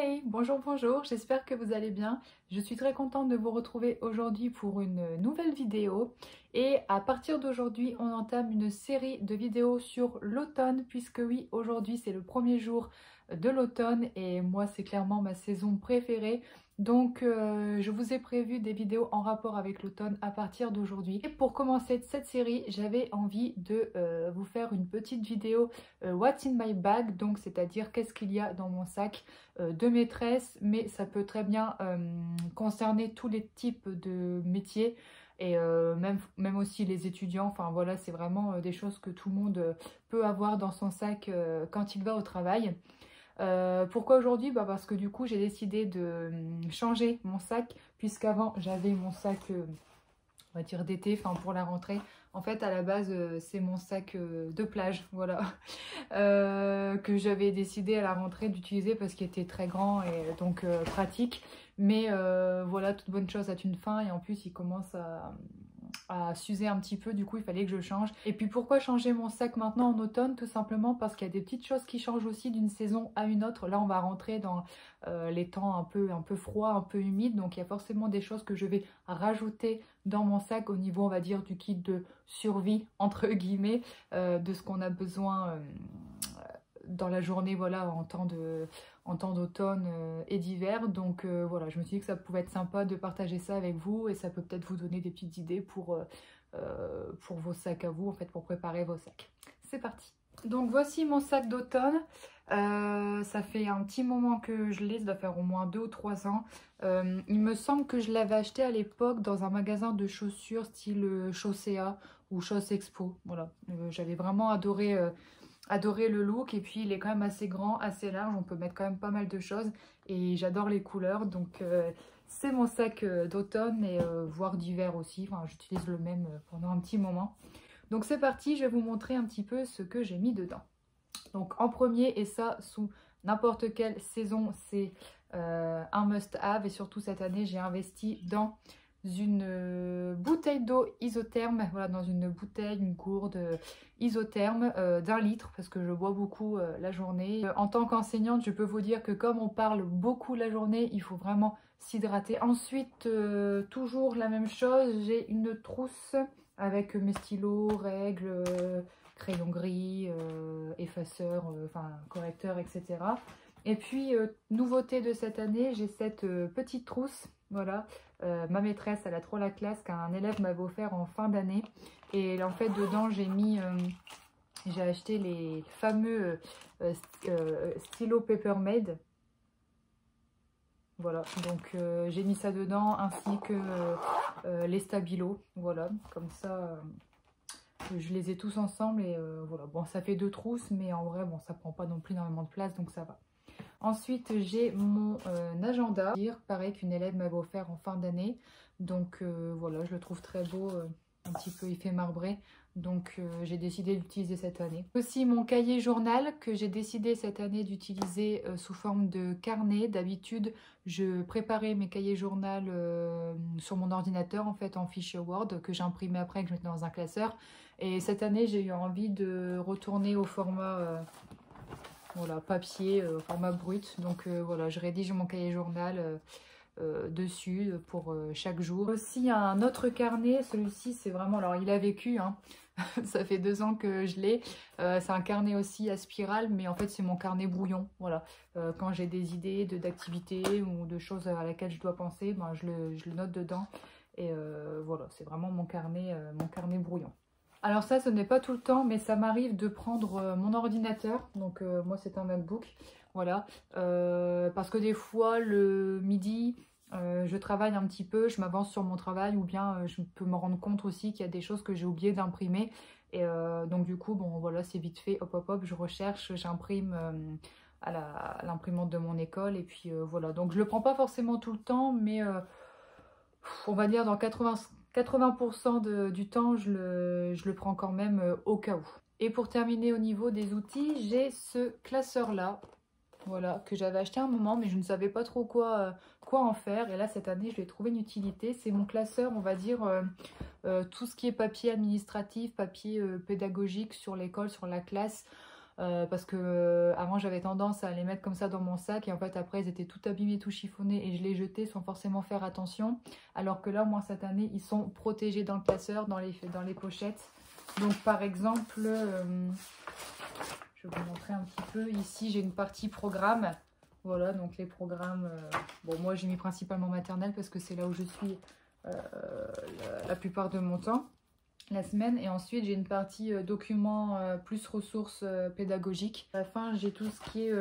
Hey, bonjour, bonjour, j'espère que vous allez bien. Je suis très contente de vous retrouver aujourd'hui pour une nouvelle vidéo. Et à partir d'aujourd'hui, on entame une série de vidéos sur l'automne, puisque oui, aujourd'hui c'est le premier jour de l'automne et moi c'est clairement ma saison préférée. Donc je vous ai prévu des vidéos en rapport avec l'automne à partir d'aujourd'hui. Et pour commencer cette série, j'avais envie de vous faire une petite vidéo What's in my bag, donc c'est-à-dire qu'est-ce qu'il y a dans mon sac de maîtresse, mais ça peut très bien concerner tous les types de métiers et même aussi les étudiants. Enfin voilà, c'est vraiment des choses que tout le monde peut avoir dans son sac quand il va au travail. Pourquoi aujourd'hui? Parce que du coup j'ai décidé de changer mon sac, puisqu'avant j'avais mon sac on va dire d'été, enfin pour la rentrée. En fait à la base c'est mon sac de plage, voilà, que j'avais décidé à la rentrée d'utiliser parce qu'il était très grand et donc pratique. Mais voilà, toute bonne chose a une fin et en plus il commence à s'user un petit peu, du coup il fallait que je change. Et puis pourquoi changer mon sac maintenant en automne? Tout simplement parce qu'il y a des petites choses qui changent aussi d'une saison à une autre. Là on va rentrer dans les temps un peu froids, un peu humides, donc il y a forcément des choses que je vais rajouter dans mon sac au niveau, on va dire, du kit de survie entre guillemets, de ce qu'on a besoin dans la journée, voilà, en temps d'automne et d'hiver. Donc voilà, je me suis dit que ça pouvait être sympa de partager ça avec vous et ça peut peut-être vous donner des petites idées pour vos sacs à vous, en fait, pour préparer vos sacs. C'est parti. Donc voici mon sac d'automne. Ça fait un petit moment que je l'ai, ça doit faire au moins 2 ou 3 ans. Il me semble que je l'avais acheté à l'époque dans un magasin de chaussures style Chaussea ou Chausse Expo. Voilà, j'avais vraiment adoré le look, et puis il est quand même assez grand, assez large, on peut mettre quand même pas mal de choses et j'adore les couleurs. Donc c'est mon sac d'automne et voire d'hiver aussi. Enfin, j'utilise le même pendant un petit moment. Donc c'est parti, je vais vous montrer un petit peu ce que j'ai mis dedans. Donc en premier, et ça sous n'importe quelle saison, c'est un must-have, et surtout cette année j'ai investi dans une bouteille d'eau isotherme, voilà, dans une bouteille, une gourde isotherme d'1 litre, parce que je bois beaucoup la journée. En tant qu'enseignante, je peux vous dire que comme on parle beaucoup la journée, il faut vraiment s'hydrater. Ensuite, toujours la même chose, j'ai une trousse avec mes stylos, règles, crayon gris, effaceur, enfin correcteur, etc. Et puis, nouveauté de cette année, j'ai cette petite trousse. Voilà, ma maîtresse, elle a trop la classe qu'un élève m'avait offert en fin d'année. Et en fait, dedans, j'ai acheté les fameux stylos Papermate. Voilà, donc j'ai mis ça dedans, ainsi que les stabilos. Voilà, comme ça, je les ai tous ensemble et voilà. Bon, ça fait 2 trousses, mais en vrai, bon, ça prend pas non plus énormément de place, donc ça va. Ensuite, j'ai mon agenda, pareil, qu'une élève m'avait offert en fin d'année. Donc voilà, je le trouve très beau, un petit peu effet marbré. Donc j'ai décidé d'utiliser cette année. Aussi mon cahier journal que j'ai décidé cette année d'utiliser sous forme de carnet. D'habitude, je préparais mes cahiers journal sur mon ordinateur, en fait, en fichier Word, que j'imprimais après, que je mettais dans un classeur. Et cette année, j'ai eu envie de retourner au format voilà, papier, format brut. Donc voilà, je rédige mon cahier journal dessus pour chaque jour. Aussi un autre carnet, celui-ci c'est vraiment, alors il a vécu, hein. Ça fait 2 ans que je l'ai. C'est un carnet aussi à spirale, mais en fait c'est mon carnet brouillon. Voilà, quand j'ai des idées d'activités ou de choses à laquelle je dois penser, ben, je le note dedans. Et voilà, c'est vraiment mon carnet brouillon. Alors ça, ce n'est pas tout le temps, mais ça m'arrive de prendre mon ordinateur. Donc moi, c'est un MacBook. Voilà. Parce que des fois, le midi, je travaille un petit peu, je m'avance sur mon travail, ou bien je peux me rendre compte aussi qu'il y a des choses que j'ai oublié d'imprimer. Et donc du coup, bon voilà, c'est vite fait, hop hop hop, je recherche, j'imprime à l'imprimante de mon école. Et puis voilà, donc je le prends pas forcément tout le temps, mais on va dire dans 80% du temps, je le prends quand même au cas où. Et pour terminer au niveau des outils, j'ai ce classeur-là, voilà, que j'avais acheté un moment, mais je ne savais pas trop quoi en faire. Et là, cette année, je lui ai trouvé une utilité. C'est mon classeur, on va dire, tout ce qui est papier administratif, papier pédagogique sur l'école, sur la classe. parce que avant j'avais tendance à les mettre comme ça dans mon sac et en fait après ils étaient tout abîmés, tout chiffonnés et je les jetais sans forcément faire attention. Alors que là, moi cette année, ils sont protégés dans le classeur, dans les pochettes. Donc par exemple, je vais vous montrer un petit peu. Ici, j'ai une partie programme. Voilà, donc les programmes. Bon, moi j'ai mis principalement maternelle parce que c'est là où je suis la plupart de mon temps, la semaine. Et ensuite, j'ai une partie documents plus ressources pédagogiques. À la fin, j'ai tout ce qui est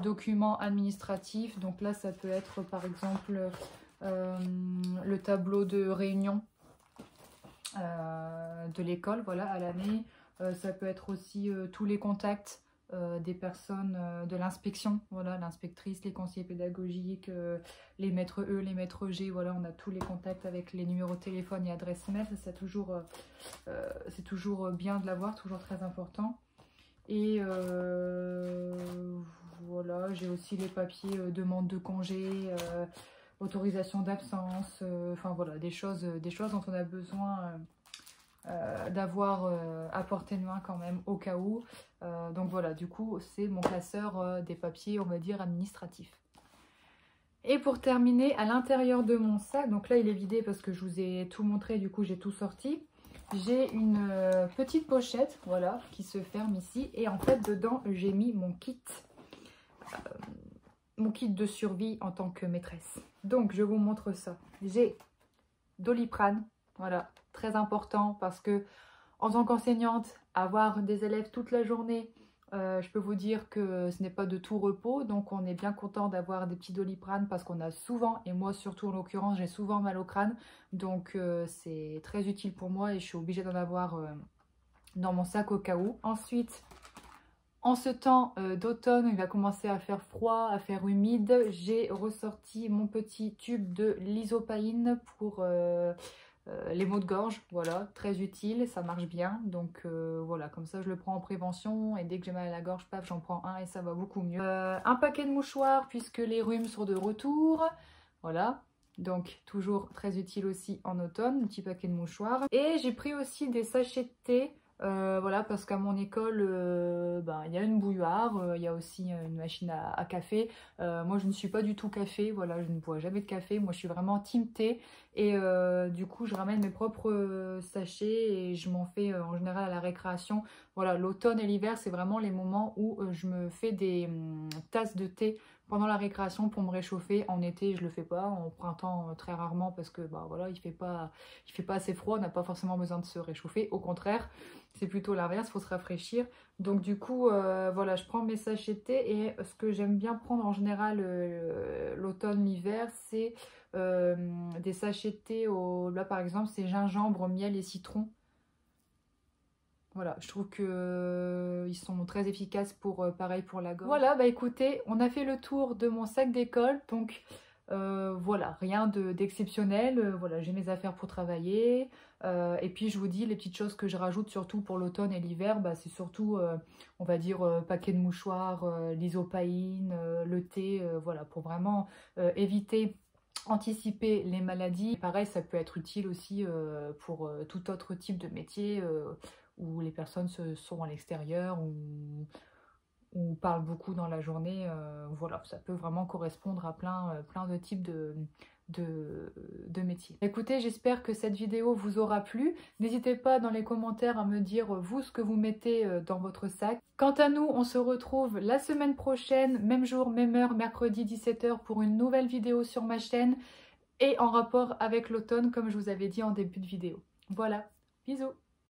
documents administratifs. Donc là, ça peut être par exemple le tableau de réunion de l'école, voilà, à l'année. Ça peut être aussi tous les contacts des personnes de l'inspection, voilà, l'inspectrice, les conseillers pédagogiques, les maîtres E, les maîtres G, voilà, on a tous les contacts avec les numéros de téléphone et adresse mail. C'est toujours bien de l'avoir, toujours très important. Et voilà, j'ai aussi les papiers demande de congé, autorisation d'absence, enfin voilà, des choses dont on a besoin d'avoir à portée de main quand même au cas où. Donc voilà, du coup c'est mon classeur des papiers, on va dire, administratifs. Et pour terminer, à l'intérieur de mon sac, donc là il est vidé parce que je vous ai tout montré, du coup j'ai tout sorti. J'ai une petite pochette, voilà, qui se ferme ici. Et en fait dedans j'ai mis mon kit de survie en tant que maîtresse. Donc je vous montre ça. J'ai Doliprane, voilà, très important parce que en tant qu'enseignante, avoir des élèves toute la journée, je peux vous dire que ce n'est pas de tout repos. Donc on est bien content d'avoir des petits Doliprane parce qu'on a souvent, et moi surtout en l'occurrence, j'ai souvent mal au crâne. Donc c'est très utile pour moi et je suis obligée d'en avoir dans mon sac au cas où. Ensuite, en ce temps d'automne, il va commencer à faire froid, à faire humide. J'ai ressorti mon petit tube de lysopaïne pour les maux de gorge. Voilà, très utile, ça marche bien. Donc voilà, comme ça je le prends en prévention et dès que j'ai mal à la gorge, paf, j'en prends un et ça va beaucoup mieux. Un paquet de mouchoirs puisque les rhumes sont de retour. Voilà. Donc toujours très utile aussi en automne, un petit paquet de mouchoirs. Et j'ai pris aussi des sachets de thé. Voilà, parce qu'à mon école, il y a une bouilloire, il y a aussi une machine à café. Moi, je ne suis pas du tout café, voilà, je ne bois jamais de café. Moi, je suis vraiment team thé. Et du coup, je ramène mes propres sachets et je m'en fais en général à la récréation. Voilà, l'automne et l'hiver, c'est vraiment les moments où je me fais des tasses de thé pendant la récréation pour me réchauffer. En été, je le fais pas. En printemps, très rarement parce que voilà, il fait pas assez froid. On n'a pas forcément besoin de se réchauffer. Au contraire, c'est plutôt l'inverse, il faut se rafraîchir. Donc du coup, voilà, je prends mes sachets de thé et ce que j'aime bien prendre en général l'automne, l'hiver, c'est des sachets de thé. Là par exemple, c'est gingembre, miel et citron. Voilà, je trouve que ils sont très efficaces pour pareil pour la gorge. Voilà, bah écoutez, on a fait le tour de mon sac d'école. Donc voilà, rien d'exceptionnel. Voilà, j'ai mes affaires pour travailler. Et puis je vous dis, les petites choses que je rajoute surtout pour l'automne et l'hiver, bah, c'est surtout, on va dire, paquet de mouchoirs, l'isopaïne, le thé, voilà, pour vraiment éviter, anticiper les maladies. Pareil, ça peut être utile aussi pour tout autre type de métier où les personnes sont à l'extérieur ou parlent beaucoup dans la journée. Voilà, ça peut vraiment correspondre à plein de types de métiers. Écoutez, j'espère que cette vidéo vous aura plu. N'hésitez pas dans les commentaires à me dire vous ce que vous mettez dans votre sac. Quant à nous, on se retrouve la semaine prochaine, même jour, même heure, mercredi 17 h pour une nouvelle vidéo sur ma chaîne et en rapport avec l'automne comme je vous avais dit en début de vidéo. Voilà, bisous!